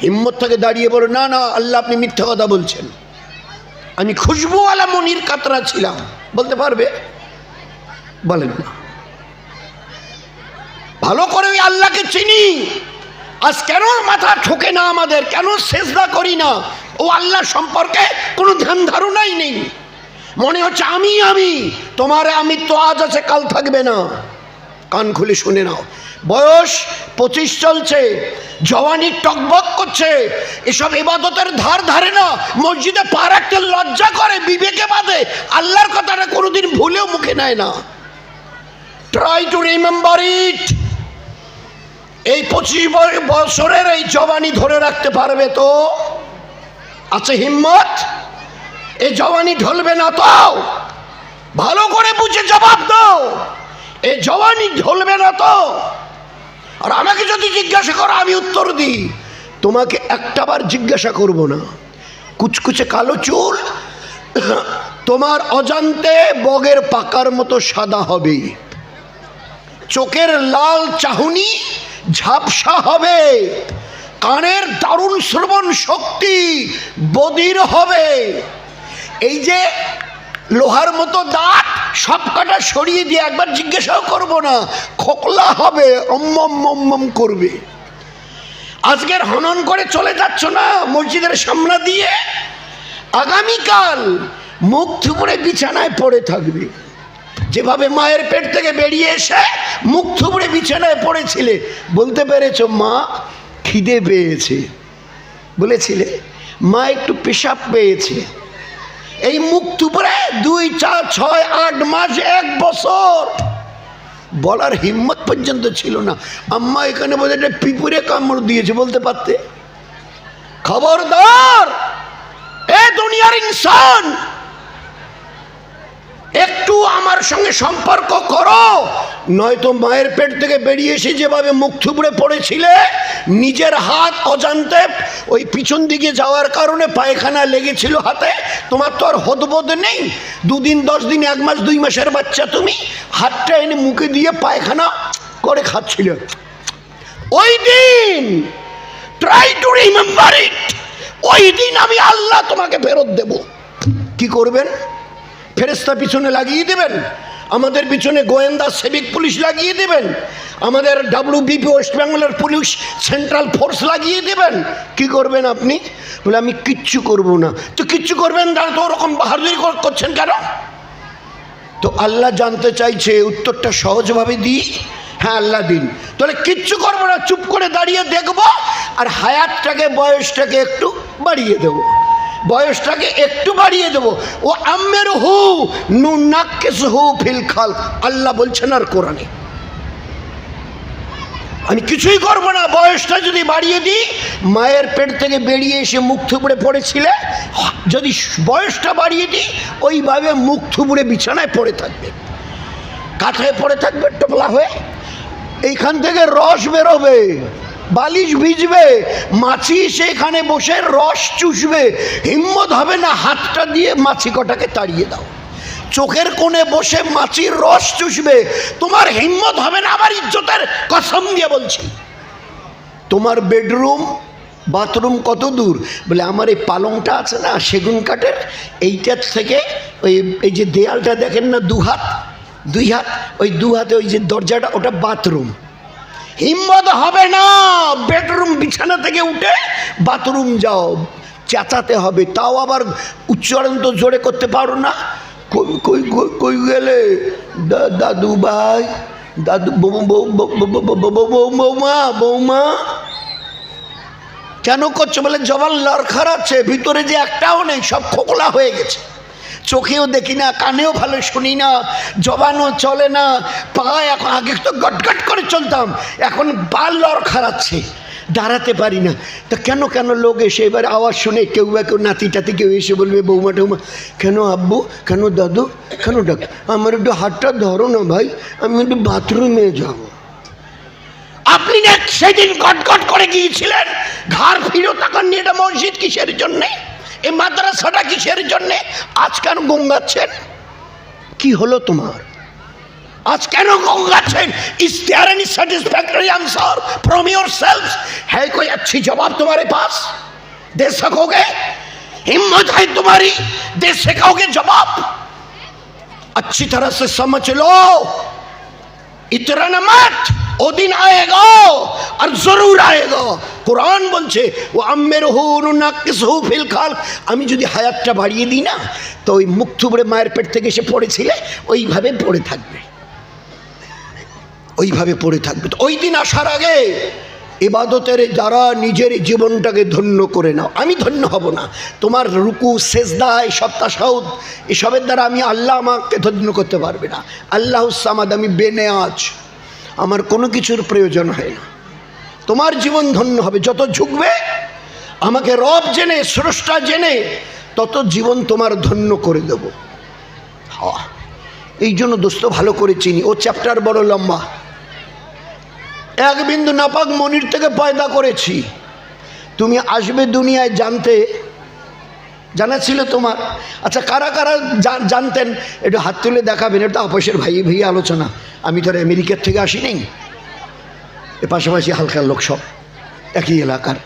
হিম্মত থেকে দাঁড়িয়ে বলো, না না আল্লাহ আপনি মিথ্যা কথা বলছেন, আমি খুশবুওয়ালা মনির কাতরা ছিলাম। বলতে পারবে? বলেন না। ভালো করে ওই আল্লাহকে চিনি। আজ কেন মাথা ঠোকে না আমাদের, কেন সেজদা করি না? ও আল্লাহ সম্পর্কে কোনো ধ্যান ধারণাই নেই। মনে হচ্ছে আমি তোমার আমি তো আজ আছে কাল থাকবে না। কান খুলে শুনে নাও, বয়স 25 চলছে, জওয়ানি টকবক করছে, এসব ইবাদতের ধার ধারে না, মসজিদে পা রাখতে লজ্জা করে, বিবেকে বাঁধে, আল্লাহর কথাটা কোনোদিন ভুলেও মুখে নেয় না। Try to remember it. এই 25 বছরের এই জওয়ানি ধরে রাখতে পারবে তো? আছে হিম্মত? এই জওয়ানি ঢলবে না তো? ভালো করে বুঝে জবাব দাও, এই জওয়ানি ঢলবে না তো? আর আমাকে যদি জিজ্ঞাসা করো আমি উত্তর দিই, তোমাকে একটাবার জিজ্ঞাসা করব না। কুচকুচে কালো চুল তোমার অজান্তে বগের পাকার মতো সাদা হবে, চোখের লাল চাহনি ঝাপসা হবে, কানের দারুণ শ্রবণ শক্তি বধির হবে, এই যে লোহার মতো দাঁত সব কটা সরিয়ে দিয়ে একবার জিজ্ঞাসাও করবো না, খোকলা হবে, অম্মম করবে। আজকের হনন করে চলে যাচ্ছ না মসজিদের সামনে দিয়ে, আগামীকাল মুখ থুবড়ে বিছানায় পড়ে থাকবে। যেভাবে মায়ের পেট থেকে বেরিয়ে এসে মুখ থুবড়ে বিছানায় পড়েছিলে, বলতে পেরেছো মা খিদে পেয়েছে, বলেছিলে মা একটু পেশাব পেয়েছে, এই মুখ থুবড়ে 2, 4, 6, 8 মাস 1 বছর বলার হিম্মত পর্যন্ত ছিল না। আম্মা এখানে বোধ হয় পিঁপড়ে কামড় দিয়েছে, বলতে পারতে? খবরদার এ দুনিয়ার ইনসান, একটু আমার সঙ্গে সম্পর্ক করো, নয়তো মায়ের পেট থেকে বেরিয়ে এসে যেভাবে মুখ থুবড়ে পড়েছিলে, নিজের হাত অজান্তে ওই পিছন দিকে যাওয়ার কারণে পায়খানা লেগেছিল হাতে, তোমার তো আর হদবোধ নেই। 2 দিন 10 দিন 1 মাস 2 মাসের বাচ্চা তুমি, হাতটা এনে মুখে দিয়ে পায়খানা করে খাচ্ছিল। ওই দিন ট্রাই টু রিমেম্বার ইট, ওই দিন আমি আল্লাহ তোমাকে ফেরত দেব। কি করবেন? ফেরেশতা পিছনে লাগিয়ে দেবেন, আমাদের পিছনে গোয়েন্দা সিভিক পুলিশ লাগিয়ে দেবেন, আমাদের WBP ওয়েস্ট বেঙ্গলের পুলিশ সেন্ট্রাল ফোর্স লাগিয়ে দেবেন। কি করবেন আপনি? বলে আমি কিচ্ছু করব না। তো কিচ্ছু করবেন না তো ওরকম বাহাদুরি করছেন কেন? তো আল্লাহ জানতে চাইছে, উত্তরটা সহজভাবে দিই, হ্যাঁ আল্লাহ দিন। তাহলে কিচ্ছু করবো না, চুপ করে দাঁড়িয়ে দেখবো, আর হায়াতটাকে বয়সটাকে একটু বাড়িয়ে দেবো, বয়সটাকে একটু বাড়িয়ে দেবো। ও আম্মের হু নুনাক্কিস হু ফিল খালক, আল্লাহ বলছেন আর কোরআনে। আমি কিছুই করবো না, বয়সটা যদি বাড়িয়ে দিই, মায়ের পেট থেকে বেরিয়ে এসে মুখ থুবড়ে পড়েছিলে, যদি বয়সটা বাড়িয়ে দিই, ওইভাবে মুখ থুবড়ে বিছানায় পড়ে থাকবে, কাঁথায় পড়ে থাকবে টোপলা হয়ে, এইখান থেকে রস বেরোবে, বালিশ ভিজবে, মাছি সেখানে বসে রস চুষবে, হিম্মত হবে না হাতটা দিয়ে মাছি কটাকে তাড়িয়ে দাও। চোখের কোণে বসে মাছির রস চুষবে, তোমার হিম্মত হবে না, আমার ইজ্জতের কসম দিয়ে বলছি। তোমার বেডরুম বাথরুম কত দূর? বলে আমার এই পালংটা আছে না সেগুন কাঠের, এইটার থেকে ওই এই যে দেয়ালটা দেখেন না 2 হাত, ওই 2 হাতে ওই যে দরজাটা, ওটা বাথরুম। হিম্মত হবে না বেডরুম বিছানা থেকে উঠে বাথরুম যাও, চেঁচাতে হবে, তাও আবার উচ্চারণ তো জোরে করতে পারো না। কই গেলে দাদু ভাই, দাদু বৌমা, কেন করছো? বলে জবান লড়খড়াচ্ছে, ভিতরে যে একটাও নেই, সব খোকলা হয়ে গেছে। চোখেও দেখি না, কানেও ভালো শুনি না, জবানও চলে না, পা এখন আগে তো গটগট করে চলতাম, এখন পা লড়খড়াচ্ছে, দাঁড়াতে পারি না। তা কেন কেন লোক এসে এবার আওয়াজ শুনে কেউ বা কেউ নাতি টাতি কেউ এসে বলবে, বৌমা টৌমা, কেন আব্বু, কেন দাদু, কেন ডাক, আমার একটু হাতটা ধরো না ভাই, আমি একটু বাথরুমে যাব। আপনি না সেদিন গটগট করে গিয়েছিলেন, ঘর ফিরো তখন নিয়ে, এটা মসজিদ কিসের জন্যে, এই মাদ্রাসাটা কিসের জন্যে? আজ কেন গঙ্গাচ্ছেন? কি হলো তোমার? आज क्या गंगाचन? Is there any satisfactory answer from yourself? है कोई अच्छी जवाब तुम्हारे पास? दे सकोगे? हिम्मत है तुम्हारी? दे सकोगे जवाब? अच्छी तरह से समझ लो, इतना न मत, वो दिन आएगा और जरूर आएगा। कुरान बोलছে ও আম্মেরহু নাকিসহু ফিল খালক, আমি যদি হায়াতটা বাড়িয়ে দিই না, তো ওই মুখ থুবড়ে মায়ের পেট থেকে এসে পড়েছিলে ওইভাবে পড়ে থাকবে, ওইভাবে পড়ে থাকবে। তো ওই দিন আসার আগে ইবাদতের দ্বারা নিজের জীবনটাকে ধন্য করে নাও। আমি ধন্য হব না, তোমার রুকু সেজদা এসব তাশাহুদ এসবের দ্বারা আমি আল্লাহ আমাকে ধন্য করতে পারবে না। আল্লাহুস সামাদ, আমি বেনেয়াজ, আমার কোনো কিছুর প্রয়োজন হয় না। তোমার জীবন ধন্য হবে, যত ঝুঁকবে আমাকে রব জেনে, স্রষ্টা জেনে, তত জীবন তোমার ধন্য করে দেব। হ্যাঁ, এই জন্য দোস্ত ভালো করে চিনি, ও চ্যাপ্টার বড় লম্বা। এক বিন্দু নাপাক মনির থেকে পয়দা করেছি, তুমি আসবে দুনিয়ায় জানতে, জানা ছিল তোমার? আচ্ছা, কারা কারা জানতেন একটু হাত তুলে দেখাবেন। এটা আপসের ভাই ভাই আলোচনা, আমি তো আমেরিকার থেকে আসি নেই, এ পাশাপাশি হালকার লোক সব একই এলাকার।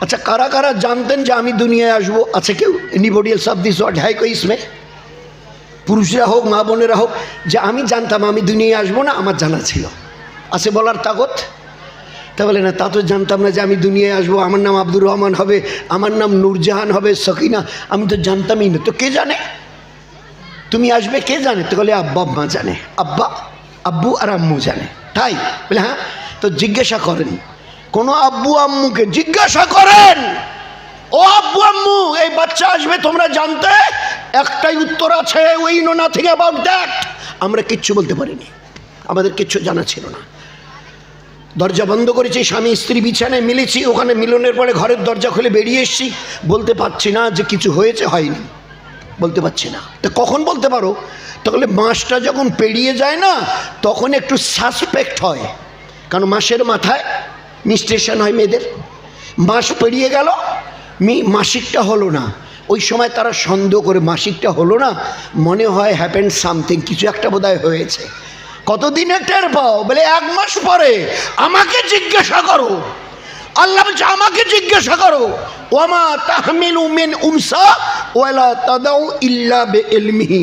আচ্ছা, কারা কারা জানতেন যে আমি দুনিয়ায় আসবো? আচ্ছা, কেউ? Anybody else of this word হ্যায় কোই ইসমে? পুরুষরা হোক, মা বোনেরা হোক, যে আমি জানতাম আমি দুনিয়ায় আসবো না, আমার জানা ছিল। আছে বলার তাগত? তা বলে না, তা তো জানতাম না যে আমি দুনিয়ায় আসবো, আমার নাম আব্দুর রহমান হবে, আমার নাম নূরজাহান হবে, সকিনা, আমি তো জানতামই না। তো কে জানে তুমি আসবে? কে জানে? তো বলে আব্বা আম্মা জানে, আব্বা আব্বু আর আম্মু জানে। তাই বলে হ্যাঁ, তো জিজ্ঞাসা করেন, কোনো আব্বু আম্মুকে জিজ্ঞাসা করেন, ও আব্বু আম্মু এই বাচ্চা আসবে তোমরা জানতে? একটাই উত্তর আছে, we know nothing about that. আমরা কিচ্ছু বলতে পারিনি, আমাদের কিচ্ছু জানা ছিল না। দরজা বন্ধ করেছি, স্বামী স্ত্রী বিছানায় মিলেছি, ওখানে মিলনের পরে ঘরের দরজা খুলে বেরিয়ে এসেছি। বলতে পারছি না যে কিছু হয়েছে হয়নি, বলতে পারছি না। তো কখন বলতে পারো? তাহলে মাসটা যখন পেরিয়ে যায় না, তখন একটু সাসপেক্ট হয়, কারণ মাসের মাথায় মিনস্ট্রেশন হয় মেয়েদের। মাস পেরিয়ে গেল, মাসিকটা হলো না, ওই সময় তারা সন্দেহ করে, মাসিকটা হলো না, মনে হয় হ্যাপেন সামথিং, কিছু একটা বোধহয় হয়েছে। কতদিনে টের পাও? বলে 1 মাস পরে। আমাকে জিজ্ঞাসা করো, আল্লাহ বলছে আমাকে জিজ্ঞাসা করো, ওয়ামা তাহমিলু মিন উনসা ওয়ালা তাদাউ ইল্লা বিইলমিহি।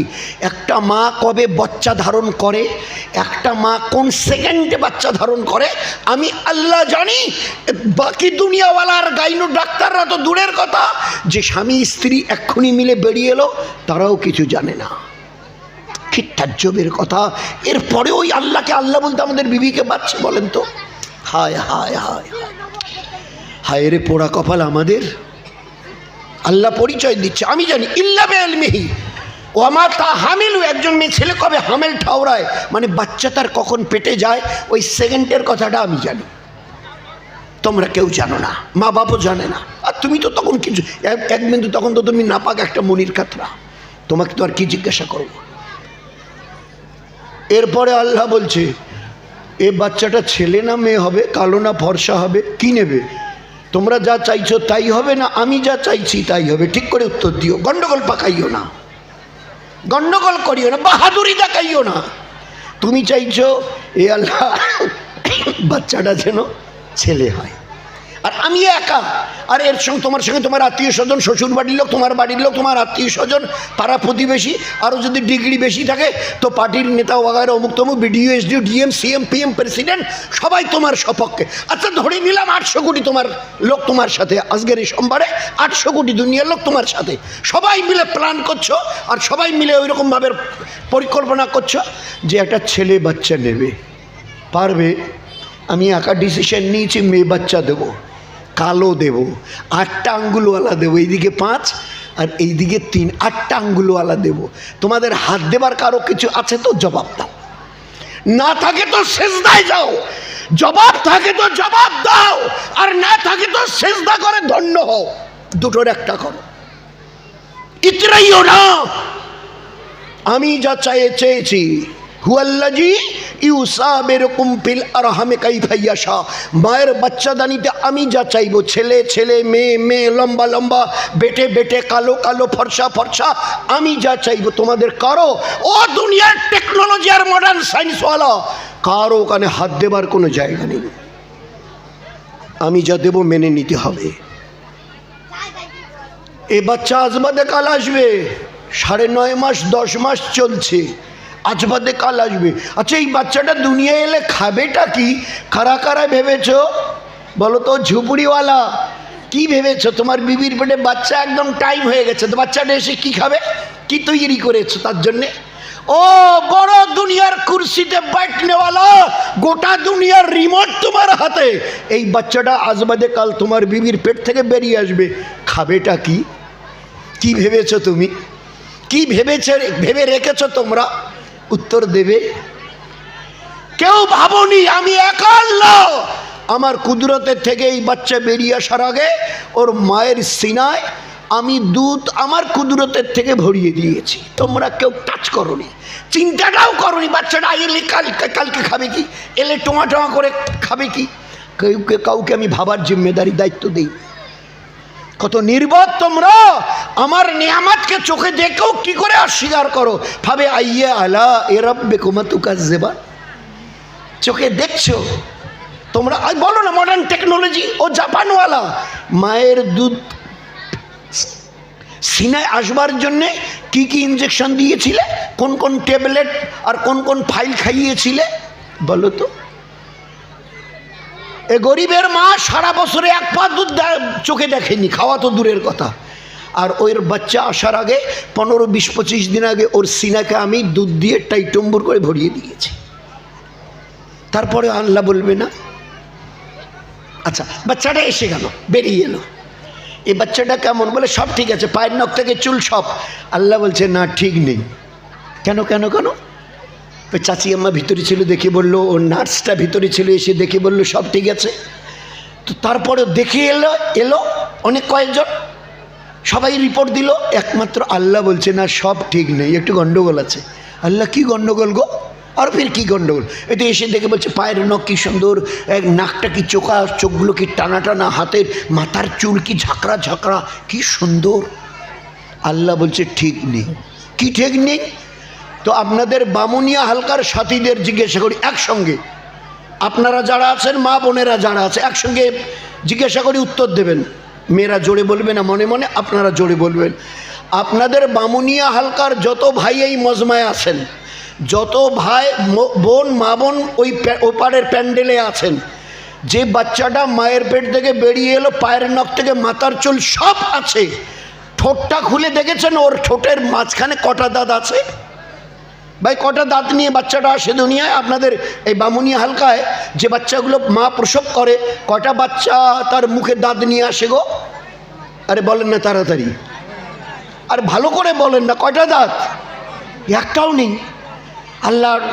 একটা মা কবে বাচ্চা ধারণ করে, একটা মা কোন সেকেন্ডে বাচ্চা ধারণ করে, আমি আল্লাহ জানি। বাকি দুনিয়াওয়ালার গাইনো ডাক্তাররা তো দূরের কথা, যে স্বামী স্ত্রী এক্ষুনি মিলে বেরিয়ে এলো, তারাও কিছু জানে না। কি তাজ্জবের কথা! এরপরে ওই আল্লাহকে আল্লাহ বলতে আমাদের বিবিকে বাচ্চা বলেন তো? হায় হায় হায় হায় রে পোড়া কপাল আমাদের। আল্লাহ পরিচয় দিচ্ছে, আমি জানি ইল্লা বিইলমিহি ওয়ামা তাহমিলু। একজন মেয়ে ছেলে কবে হামেল ঠাউরায়, মানে বাচ্চা তার কখন পেটে যায়, ওই সেকেন্ডের কথাটা আমি জানি, তোমরা কেউ জানো না, মা বাপও জানে না। আর তুমি তো তখন কিছু এক বিন্দু, তখন তো তুমি নাপাক একটা মনির কাতরা, তোমাকে তো আর কি জিজ্ঞাসা করবো। এরপরে আল্লাহ বলছে এ বাচ্চাটা ছেলে না মেয়ে হবে, কালো না ফর্সা হবে, কি নেবে? তোমরা যা চাইছো তাই হবে না, আমি যা চাইছি তাই হবে। ঠিক করে উত্তর দিও, গন্ডগোল পাকাইও না, গন্ডগোল করিও না, বাহাদুরি দেখাইও না। তুমি চাইছো এ আল্লাহ বাচ্চাটা যেন ছেলে হয়, আর আমি একা, আর এর সঙ্গে তোমার আত্মীয় স্বজন, শ্বশুর বাড়ির লোক, তোমার বাড়ির লোক, তোমার আত্মীয় স্বজন, পাড়া প্রতিবেশী, আরও যদি ডিগ্রি বেশি থাকে তো পার্টির নেতা ওগারে, অমুক তমুক, BDO, SDO, DM, CM, PM, president, সবাই তোমার সপক্ষে। আচ্ছা, ধরে নিলাম 800 কোটি তোমার লোক তোমার সাথে, আজকের এই সোমবারে 800 কোটি দুনিয়ার লোক তোমার সাথে, সবাই মিলে প্ল্যান করছো, আর সবাই মিলে ওই রকমভাবে পরিকল্পনা করছো যে একটা ছেলে বাচ্চা নেবে। পারবে? আমি একা ডিসিশন নিয়েছি মেয়ে বাচ্চা দেবো, কালো দেব, 8টা আঙ্গুলওয়ালা দেবো, এইদিকে 5 আর এইদিকে 3, 8টা আঙ্গুলওয়ালা দেব। তোমাদের হাত দেবার কারো কিছু আছে তো জবাব দাও, না থাকে তো সেজদায় যাও, জবাব থাকে তো জবাব দাও, আর না থাকে তো সেজদা করে ধন্য হও, দুটোর একটা করো। ইতরাইও না, আমি যা চেয়েছি, হুয়াল্লাযী ইউসাবিরুকুম ফিল আরহামে কাইফা ইয়াশা, মায়ের বাচ্চাদানিতে আমি যা চাইবো, ছেলে ছেলে, মেয়ে মেয়ে, লম্বা লম্বা, বেটে বেটে, কালো কালো, ফর্সা ফর্সা, আমি যা চাইবো তোমাদের করো। ও দুনিয়ার টেকনোলজি আর মডার্ন সায়েন্সওয়ালা, কারো ওখানে হাত দেবার কোনো জায়গা নেই। আমি যা দেবো মেনে নিতে হবে। এ বাচ্চা আজ বাদে কাল আসবে, 9.5 মাস 10 মাস চলছে, আজ বাদে কাল আসবে। আচ্ছা, এই বাচ্চাটা দুনিয়া এলে খাবেটা কি? কারা কারা ভেবেছ বলো তো? ঝুপড়িওয়ালা কি ভেবেছ? তোমার বিবির পেটে বাচ্চা একদম টাইম হয়ে গেছে, তো বাচ্চাটা এসে কি খাবে? কি তৈরি করেছো তার জন্যে? ও বড় দুনিয়ার কুরসিতে बैठनेवाला, গোটা দুনিয়ার রিমোট তোমার হাতে। এই বাচ্চাটা আজ বাদে কাল তোমার বিবির পেট থেকে বেরিয়ে আসবে, খাবেটা কি? কি ভেবেছো তুমি? কি ভেবে রেখেছো তোমরা? উত্তর দেবে। কেউ ভাবনি আমি একা আল্লাহ আমার কুদরতের থেকে এই বাচ্চা বেরিয়ে আসার আগে ওর মায়ের সিনায় আমি দুধ আমার কুদরতের থেকে ভরিয়ে দিয়েছি, তোমরা কেউ টাচ করনি, চিন্তাটাও করনি। বাচ্চাটা এলে কালকে খাবে কি, এলে টোমা করে খাবে কি, কাউকে আমি ভাবার জিম্মেদারি দায়িত্ব দিই। কত নির্বোধ তোমরা! আমার নিয়ামতকে চোখে দেখেও কি করে অস্বীকার করো? ভাবে আইয়া আলা এ রাব্বিকুমা তুকাজ্জিবান, চোখে দেখছো তোমরা। বলো না মডার্ন টেকনোলজি, ও জাপানওয়ালা মায়ের দুধ সিনায় আসবার জন্যে কি কি ইঞ্জেকশন দিয়েছিলে, কোন কোন ট্যাবলেট আর কোন কোন ফাইল খাইয়েছিলে বলো তো? এ গরিবের মা সারা বছরে 1 পা দুধ চোখে দেখেনি, খাওয়া তো দূরের কথা। আর ওর বাচ্চা আসার আগে 15, 20, 25 দিন আগে ওর সিনাকে আমি দুধ দিয়ে টাইটম্বুর করে ভরিয়ে দিয়েছি, তারপরে আল্লাহ বলবে না? আচ্ছা, বাচ্চাটা এসে গেল, বেরিয়ে এলো, এই বাচ্চাটা কেমন? বলে সব ঠিক আছে, পায়ের নখ থেকে চুল সব। আল্লাহ বলছে না, ঠিক নেই। কেন কেন কেন? ওই চাচি আম্মা ভিতরে ছিল, দেখে বললো, ওর নার্সটা ভিতরে ছিল, এসে দেখে বললো সব ঠিক আছে। তো তারপরে দেখে এলো অনেক কয়েকজন, সবাই রিপোর্ট দিল, একমাত্র আল্লাহ বলছে না, সব ঠিক নেই, একটু গন্ডগোল আছে। আল্লাহ কি গন্ডগোল গো? আর ফির কি গন্ডগোল? এতে এসে দেখে বলছে পায়ের নখ কি সুন্দর, নাকটা কি চোখা, চোখগুলো কি টানা টানা, হাতের মাথার চুল কি ঝাঁকড়া ঝাঁকড়া, কি সুন্দর। আল্লাহ বলছে ঠিক নেই। কি ঠিক নেই? তো আপনাদের বামুনিয়া হালকার সাথীদের জিজ্ঞাসা করি একসঙ্গে, আপনারা যারা আছেন, মা বোনেরা যারা আছে, একসঙ্গে জিজ্ঞাসা করি, উত্তর দেবেন। মেয়েরা জোরে বলবে না, মনে মনে আপনারা জোরে বলবেন। আপনাদের বামুনিয়া হালকার যত ভাই এই মজমায় আছেন, যত ভাই বোন, মা বোন ওই ওপারের প্যান্ডেলে আছেন, যে বাচ্চাটা মায়ের পেট থেকে বেরিয়ে এলো, পায়ের নখ থেকে মাথার চুল সব আছে, ঠোঁটটা খুলে দেখেছেন ওর ঠোঁটের মাঝখানে কটা দাঁত আছে? ভাই কটা দাঁত নিয়ে বাচ্চাটা আসে দুনিয়ায়? আপনাদের এই বামুনিয়া হালকায় যে বাচ্চাগুলো মা প্রসব করে, কটা বাচ্চা তার মুখে দাঁত নিয়ে আসে গো? আরে বলেন না তাড়াতাড়ি, আর ভালো করে বলেন না, কয়টা দাঁত? একটাও নেই। আল্লাহর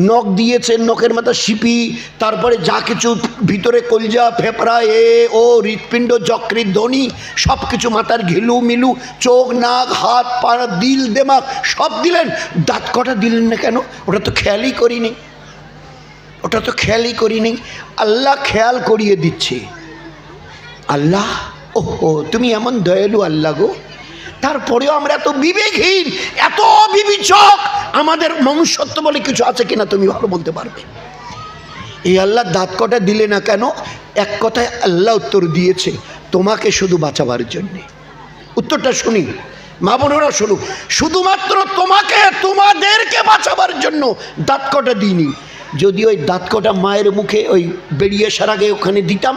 নখ দিয়েছেন, নখের মাথা শিপি, তারপরে যা কিছু ভিতরে কলজা, ফেফড়া, ও হৃৎপিণ্ড, যকৃৎ, ধ্বনি, সব কিছু, মাথার ঘিলু মিলু, চোখ, নাক, হাত, পা, দিল, দেমাগ সব দিলেন। দাঁত কটা দিলেন না কেন? ওটা তো খেয়ালই করিনি, ওটা তো খেয়ালই করিনি। আল্লাহ খেয়াল করিয়ে দিচ্ছে। আল্লাহ, ওহো তুমি এমন দয়ালু আল্লাহ গো। তারপরেও আমরা এত বিবেকহীন, এত অবিবেচক। আমাদের মনুষ্যত্ব বলে কিছু আছে কিনা তুমি ভালো বলতে পারবে? এই আল্লাহ দাঁত কটা দিলে না কেন? এক কথায় আল্লাহ উত্তর দিয়েছে, তোমাকে শুধু বাঁচাবার জন্যে। উত্তরটা শুনি, মা বোনেরা শুনুক, শুধুমাত্র তোমাকে, তোমাদেরকে বাঁচাবার জন্য দাঁত কটা দিইনি। যদি ওই দাঁত কটা মায়ের মুখে ওই বেরিয়ে আসার আগে ওখানে দিতাম,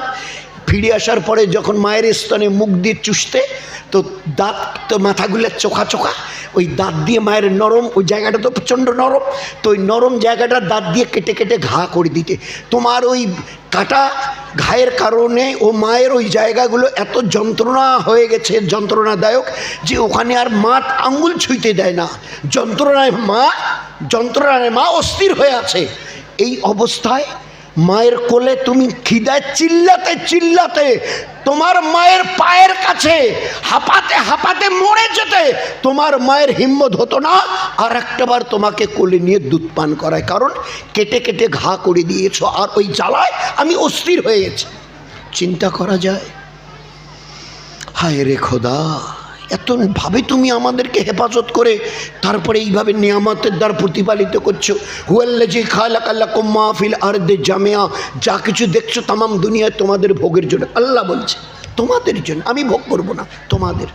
ফিরে আসার পরে যখন মায়ের স্তনে মুখ দিয়ে চুষতে, তো দাঁত তো মাথাগুলো চোখা চোখা, ওই দাঁত দিয়ে মায়ের নরম ওই জায়গাটা তো প্রচণ্ড নরম, তো ওই নরম জায়গাটা দাঁত দিয়ে কেটে কেটে ঘা করে দিতে। তোমার ওই কাটা ঘায়ের কারণে ও মায়ের ওই জায়গাগুলো এত যন্ত্রণা হয়ে গেছে, যন্ত্রণাদায়ক, যে ওখানে আর মা আঙ্গুল ছুঁইতে দেয় না। যন্ত্রণায় মা অস্থির হয়ে আছে। এই অবস্থায় মায়ের কোলে তুমি খিদায় চিল্লাতে চিল্লাতে তোমার মায়ের পায়ের কাছে হাঁপাতে হাঁপাতে মরে যেতে তোমার মায়ের হিম্মত হতো না আর একটাবার তোমাকে কোলে নিয়ে দুধ পান করায়, কারণ কেটে কেটে ঘা করে দিয়েছো আর ওই জ্বালায় আমি অস্থির হয়ে গেছি। চিন্তা করা যায়? হায় রে খোদা, এতভাবে তুমি আমাদেরকে হেফাজত করে তারপরে এইভাবে নিয়ামতের দ্বারা প্রতিপালিত করছো। হুয়াল্লাযী খালাকালাকুম মা ফিল আরদি জামিআ, যা কিছু দেখছো তামাম দুনিয়ায় তোমাদের ভোগের জন্য। আল্লাহ বলছে তোমাদের জন্য, আমি ভোগ করবো না, তোমাদের।